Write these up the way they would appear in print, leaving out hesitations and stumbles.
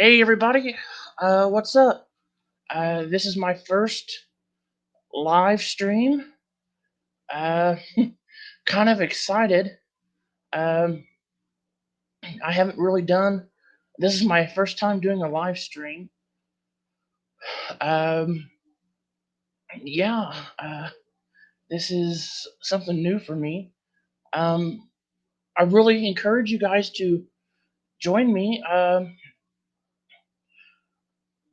Hey everybody, what's up? This is my first live stream. Uh, kind of excited. Um, I haven't really done. This is my first time doing a live stream. Um, yeah, this is something new for me. Um, I really encourage you guys to join me.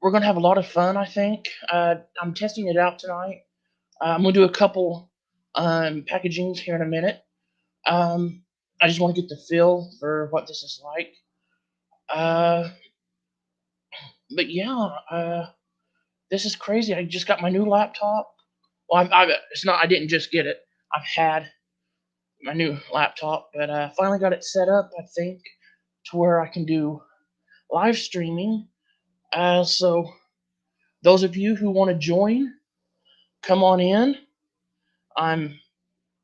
We're gonna have a lot of fun. I think. I'm testing it out tonight. I'm gonna do a couple packagings here in a minute. Um, I just want to get the feel for what this is like. Uh, but yeah, this is crazy. I just got my new laptop. Well, it's not. I didn't just get it. I've had my new laptop, but finally got it set up. I think to where I can do live streaming. So those of you who want to join, come on in. I'm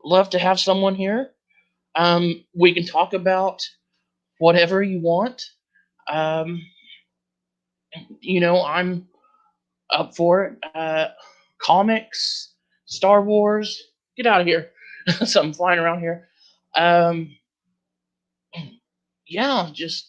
love to have someone here. We can talk about whatever you want. Um, I'm up for it. Comics, Star Wars, get out of here. Something flying around here. Um, yeah, just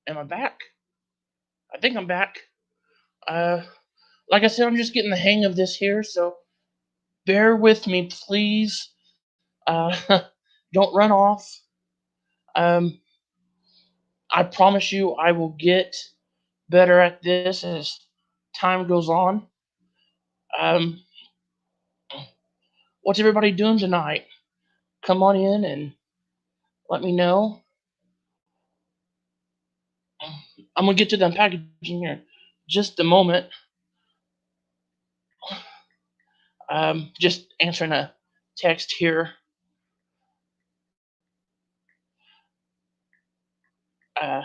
am I back? I think I'm back. Uh, like I said, I'm just getting the hang of this here, so bear with me, please. Uh, don't run off. Um, I promise you, I will get better at this as time goes on. Um, what's everybody doing tonight? Come on in and let me know. I'm gonna get to the packaging here just a moment. Just answering a text here. Uh,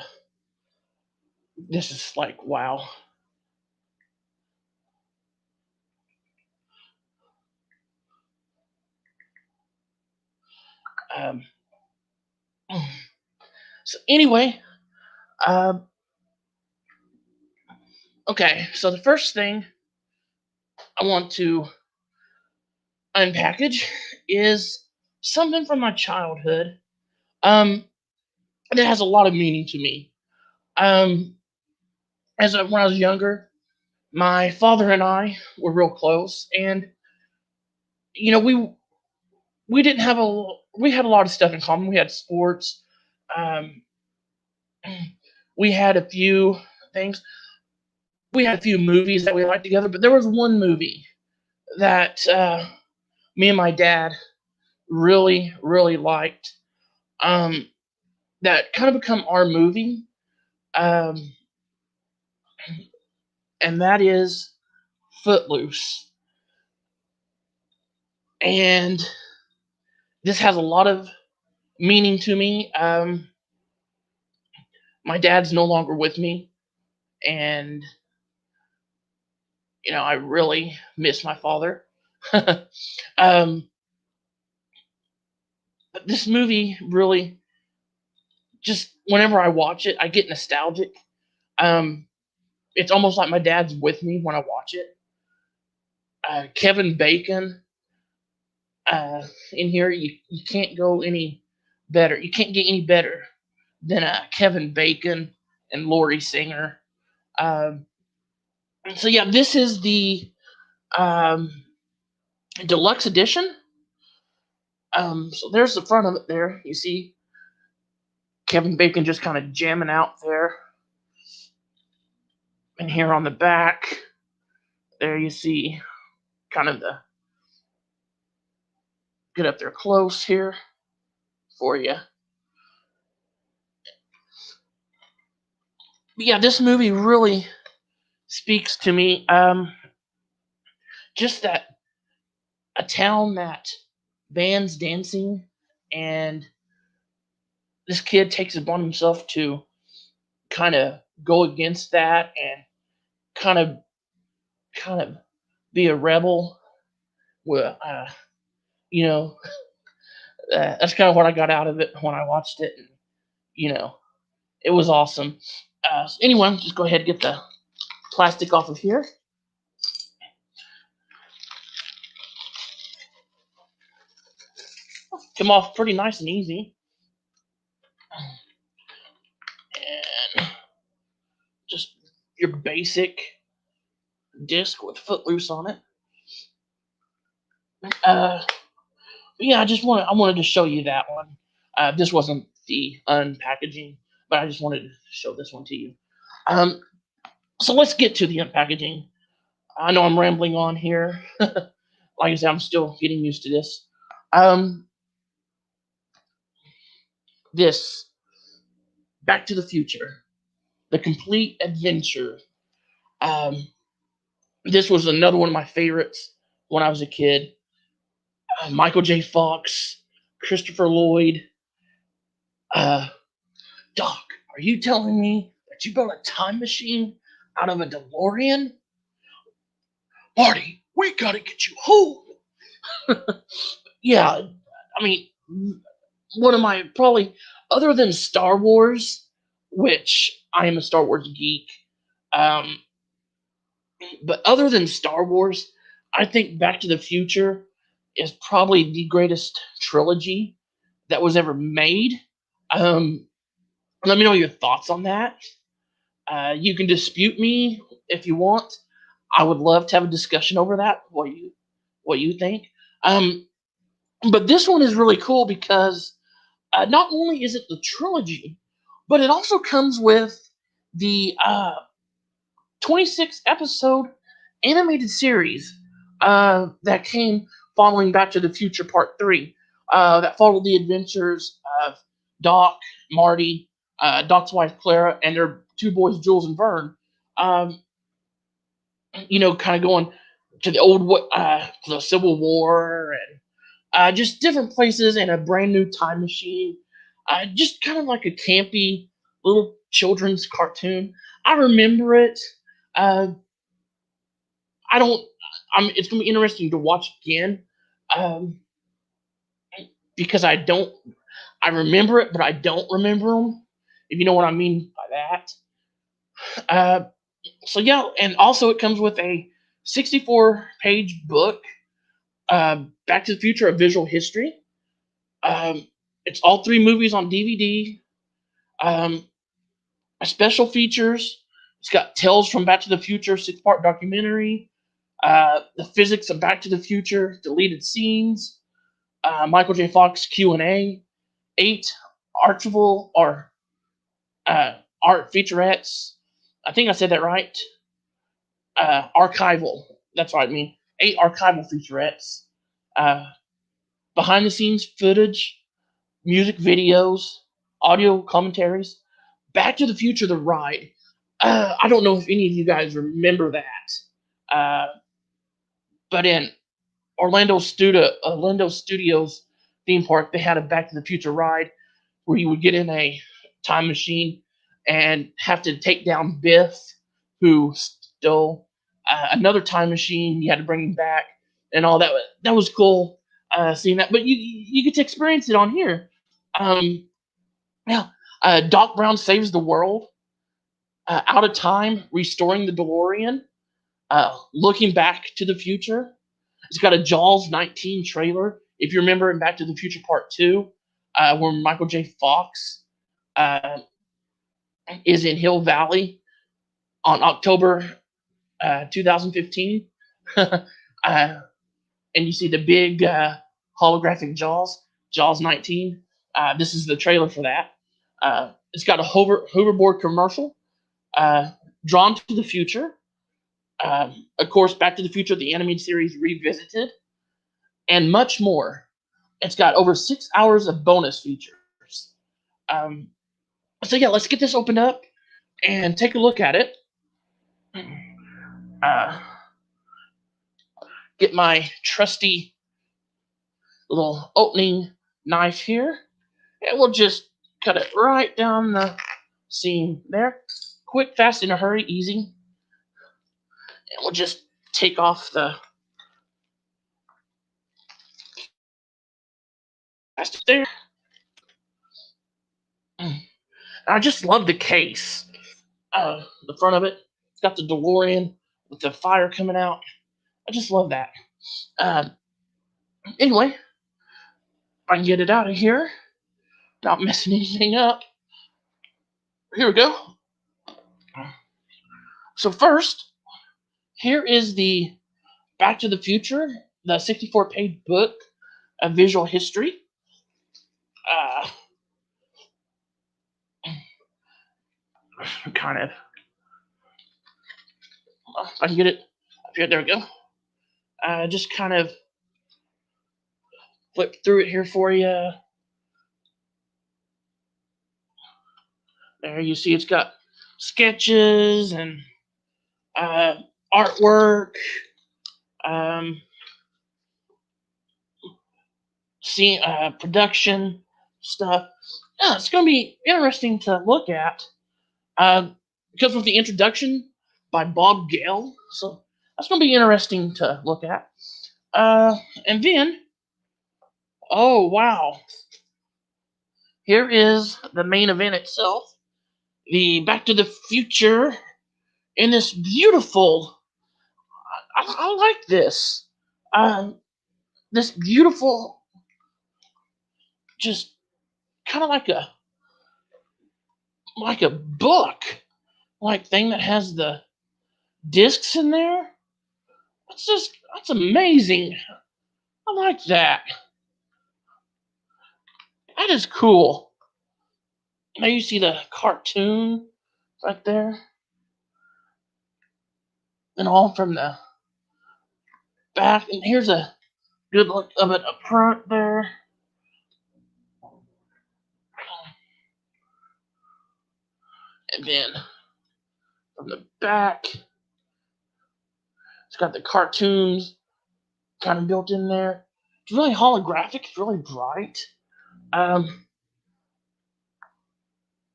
this is like wow. Um, so anyway, um, okay. So the first thing I want to unpackage is something from my childhood. Um, that has a lot of meaning to me. Um, when I was younger, my father and I were real close, and you know we didn't have a we had a lot of stuff in common. We had sports. Um, we had a few things. We had a few movies that we liked together, but there was one movie that me and my dad really, really liked. Um, that kind of become our movie, um, and that is Footloose. And this has a lot of meaning to me. My dad's no longer with me, and I really miss my father. um, but this movie really just whenever I watch it, I get nostalgic. Um, it's almost like my dad's with me when I watch it. Kevin Bacon in here, you can't go any better. You can't get any better than Kevin Bacon and Laurie Singer. Um, so yeah, this is the um, deluxe edition. So there's the front of it. There you see Kevin Bacon just kind of jamming out there, and here on the back, there you see kind of the get up there close here for you. Yeah, this movie really speaks to me. Just that a town that bans dancing, and this kid takes it upon himself to kind of go against that and kind of kind of be a rebel. Well, you know, that's kind of what I got out of it when I watched it. And, you know, it was awesome. So anyway, just go ahead and get the plastic off of here. Come off pretty nice and easy. And just your basic disc with Footloose on it. Uh, yeah, I wanted to show you that one. This wasn't the unpackaging, but I just wanted to show this one to you. Um, so let's get to the unpackaging. I know I'm rambling on here. Like I said, I'm still getting used to this. Um, this Back to the Future, the complete adventure. Um, this was another one of my favorites when I was a kid. Michael J. Fox, Christopher Lloyd. Uh, Doc, are you telling me that you built a time machine out of a DeLorean? Marty, we gotta get you home. Yeah, I mean, one of my probably, other than Star Wars, which I am a Star Wars geek, um, but other than Star Wars, I think Back to the Future is probably the greatest trilogy that was ever made. Um, Let me know your thoughts on that. You can dispute me if you want. I would love to have a discussion over that. What you think? Um, but this one is really cool because not only is it the trilogy, but it also comes with the 26 episode animated series that came following Back to the Future Part 3, that followed the adventures of Doc, Marty, Doc's wife Clara, and their two boys, Jules and Vern. Um, kind of going to the to the Civil War and just different places and a brand new time machine. Just kind of like a campy little children's cartoon. I remember it. Uh, I don't. It's gonna be interesting to watch again, um, because I don't. I remember it, but I don't remember them. If you know what I mean by that. Uh, so yeah, and also it comes with a 64-page book, Back to the Future: A Visual History. Um, it's all three movies on DVD. Um, Special features. It's got Tales from Back to the Future, 6-part documentary. The physics of Back to the Future, deleted scenes. Michael J. Fox Q&A. 8 archival or art featurettes. I think I said that right. Archival. That's what I mean. 8 archival featurettes. Uh, Behind the scenes footage, music videos, audio commentaries. Back to the Future: The Ride. I don't know if any of you guys remember that, but in Orlando Studios theme park, they had a Back to the Future ride where you would get in a time machine and have to take down Biff, who stole another time machine. You had to bring him back and all that. That was cool, seeing that. But you get to experience it on here. Yeah, Doc Brown saves the world. Out of time, restoring the DeLorean. Looking back to the future. It's got a Jaws 19 trailer. If you remember in Back to the Future Part 2, where Michael J. Fox uh, is in Hill Valley on October 2015. And you see the big holographic Jaws 19. This is the trailer for that. It's got a hoverboard commercial, Drawn to the Future. Of course, Back to the Future, the animated series revisited, and much more. It's got over 6 hours of bonus features. Um, so yeah, let's get this opened up. and take a look at it. Uh, get my trusty little opening knife here, and we'll just cut it right down the seam there. Quick, fast, in a hurry, easy. And we'll just take off the plastic there. I just love the case. The front of it, it's got the DeLorean with the fire coming out. I just love that. Uh, anyway, if I can get it out of here, not messing anything up. Here we go. So first, here is the Back to the Future, the 64-page book of visual history. Uh, kind of, if I can get it up here, there we go. Just kind of flip through it here for you. There you see it's got sketches and artwork, um, production stuff. Yeah, it's going to be interesting to look at. Because of the introduction by Bob Gale, so that's going to be interesting to look at. And then, oh wow, here is the main event itself, the Back to the Future in this beautiful. I like this. This beautiful, just kind of like a book like thing that has the discs in there. That's amazing. I like that. That is cool. Now you see the cartoon right there, and all from the back. And here's a good look of it up front there. And then from the back, it's got the cartoons kind of built in there. It's really holographic. It's really bright. Um,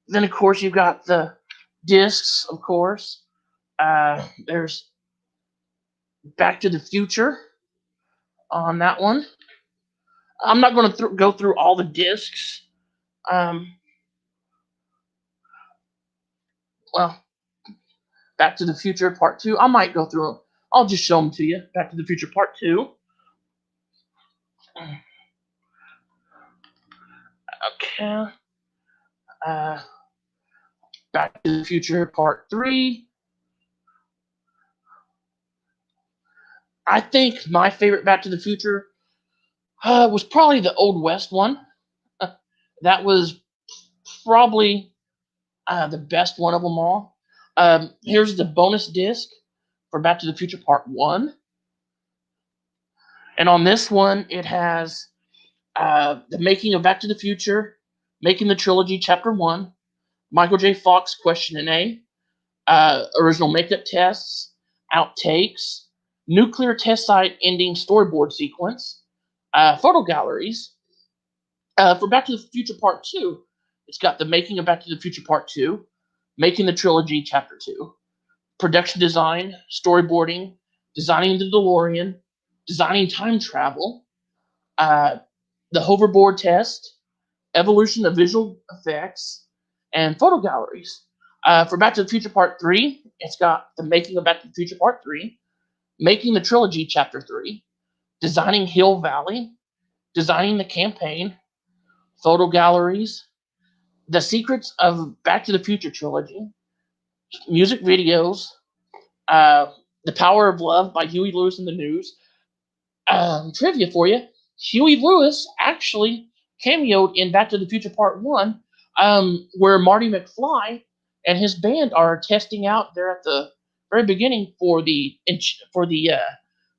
then of course you've got the discs. Of course, there's Back to the Future on that one. I'm not going to go through all the discs. Um, well, Back to the Future Part 2. I might go through them. I'll just show them to you. Back to the Future Part 2. Okay. Uh, Back to the Future Part 3. I think my favorite Back to the Future was probably the Old West one. That was probably the best one of them all. Here's the bonus disc for Back to the Future Part 1. And on this one, it has the making of Back to the Future, making the trilogy, Chapter 1, Michael J. Fox question and A, original makeup tests, outtakes, nuclear test site ending storyboard sequence, photo galleries. For Back to the Future Part 2, it's got the making of Back to the Future Part 2, making the trilogy Chapter 2, production design, storyboarding, designing the DeLorean, designing time travel, the hoverboard test, evolution of visual effects, and photo galleries. For Back to the Future Part 3, it's got the making of Back to the Future Part 3, making the trilogy Chapter 3, designing Hill Valley, designing the campaign, photo galleries, the secrets of Back to the Future trilogy, music videos, uh, The Power of Love by Huey Lewis and the News. Trivia for you: Huey Lewis actually cameoed in Back to the Future Part 1, where Marty McFly and his band are testing out there at the very beginning for the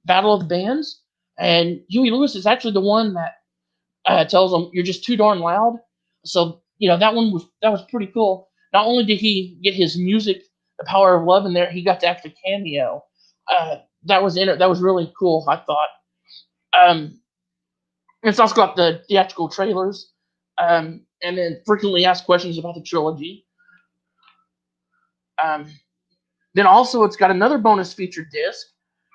Battle of the Bands. And Huey Lewis is actually the one that tells them, "You're just too darn loud." So that was pretty cool. not only did he get his music, The Power of Love, in there, he got to actually cameo. That was in it. That was really cool, I thought. Um, it's also got the theatrical trailers, and then frequently asked questions about the trilogy. Um, then also it's got another bonus feature disc,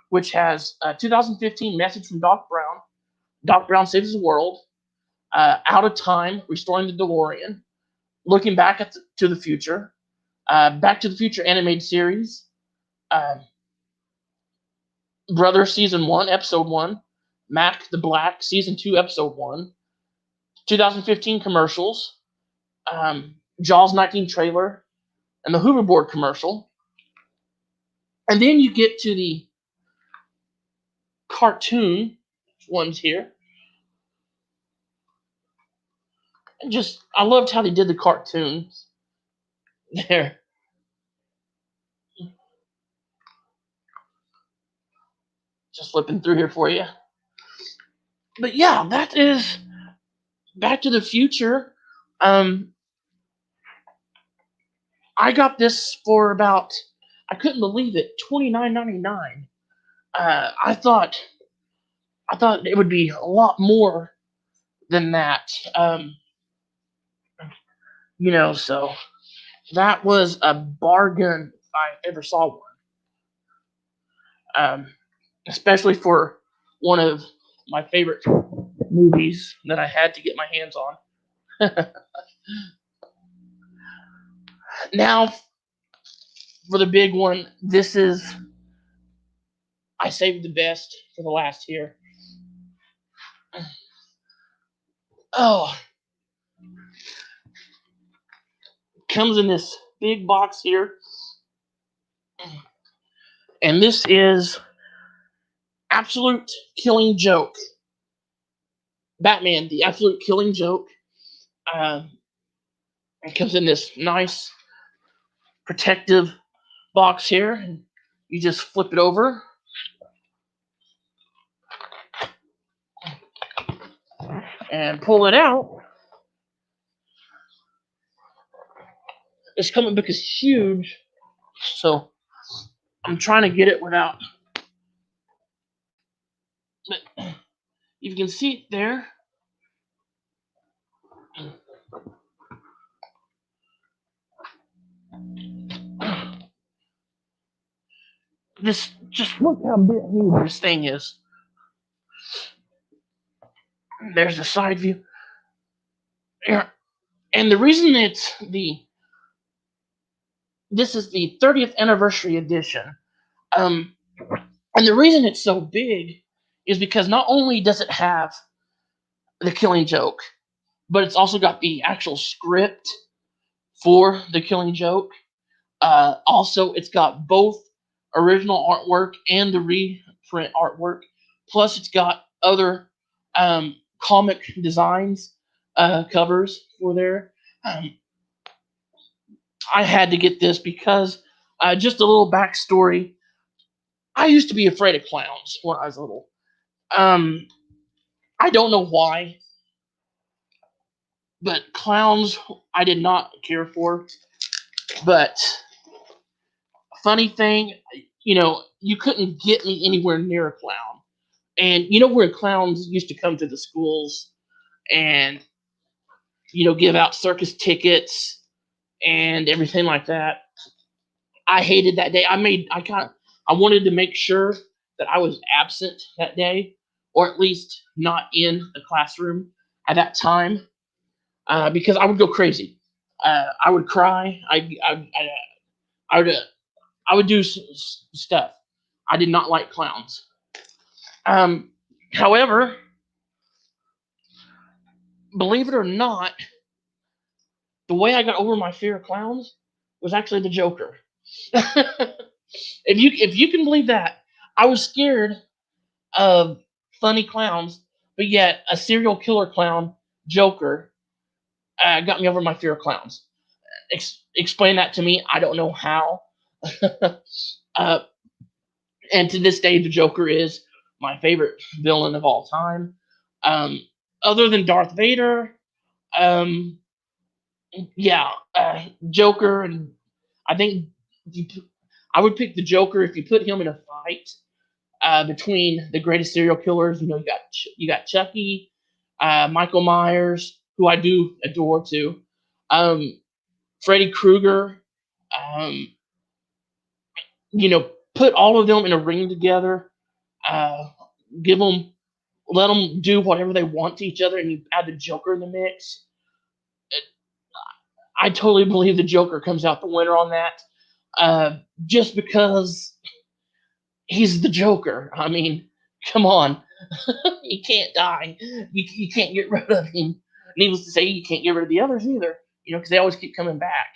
which has a 2015 message from Doc Brown. Doc Brown saves the world. Out of Time, Restoring the DeLorean. Looking back to the future. Back to the Future animated series. Uh, Brother Season 1, Episode 1. Mac the Black, Season 2, Episode 1. 2015 commercials. Jaws 19 trailer. And the hoverboard commercial. And then you get to the cartoon ones here. And just, I loved how they did the cartoons there. Just flipping through here for you. But yeah, that is Back to the Future. I got this for about, I couldn't believe it, $29.99. I thought it would be a lot more than that. So that was a bargain if I ever saw one. Especially for one of my favorite movies that I had to get my hands on. Now, for the big one, this is, I saved the best for the last here. Oh, comes in this big box here. And this is Absolute Killing Joke. Batman, the Absolute Killing Joke. It comes in this nice protective box here, and you just flip it over. And pull it out. This comic book is huge, so I'm trying to get it without. But you can see it there. Just look how big this thing is. There's the side view. And the reason this is the 30th anniversary edition. And the reason it's so big is because not only does it have the Killing Joke, but it's also got the actual script for the Killing Joke. Also, it's got both original artwork and the reprint artwork. Plus, it's got other comic designs, covers for there. I had to get this because just a little backstory. I used to be afraid of clowns when I was little. I don't know why, but clowns I did not care for. But funny thing, you couldn't get me anywhere near a clown. And you know where clowns used to come to the schools and give out circus tickets and everything like that. I hated that day. I wanted to make sure that I was absent that day, or at least not in the classroom at that time, because I would go crazy. I would cry. I would do stuff. I did not like clowns. However, believe it or not, the way I got over my fear of clowns was actually the Joker. If you can believe that, I was scared of funny clowns, but yet a serial killer clown, Joker, got me over my fear of clowns. Explain that to me. I don't know how. uh, and to this day, the Joker is my favorite villain of all time. Other than Darth Vader, um, Yeah, Joker, and I think you, I would pick the Joker if you put him in a fight between the greatest serial killers. You know, you got Chucky, Michael Myers, who I do adore too, um, Freddy Krueger. Um, put all of them in a ring together. Uh, give them, let them do whatever they want to each other, and you add the Joker in the mix. I totally believe the Joker comes out the winner on that. Just because he's the Joker. I mean, come on, he can't die. You can't get rid of him. Needless to say, you can't get rid of the others either. You know, because they always keep coming back.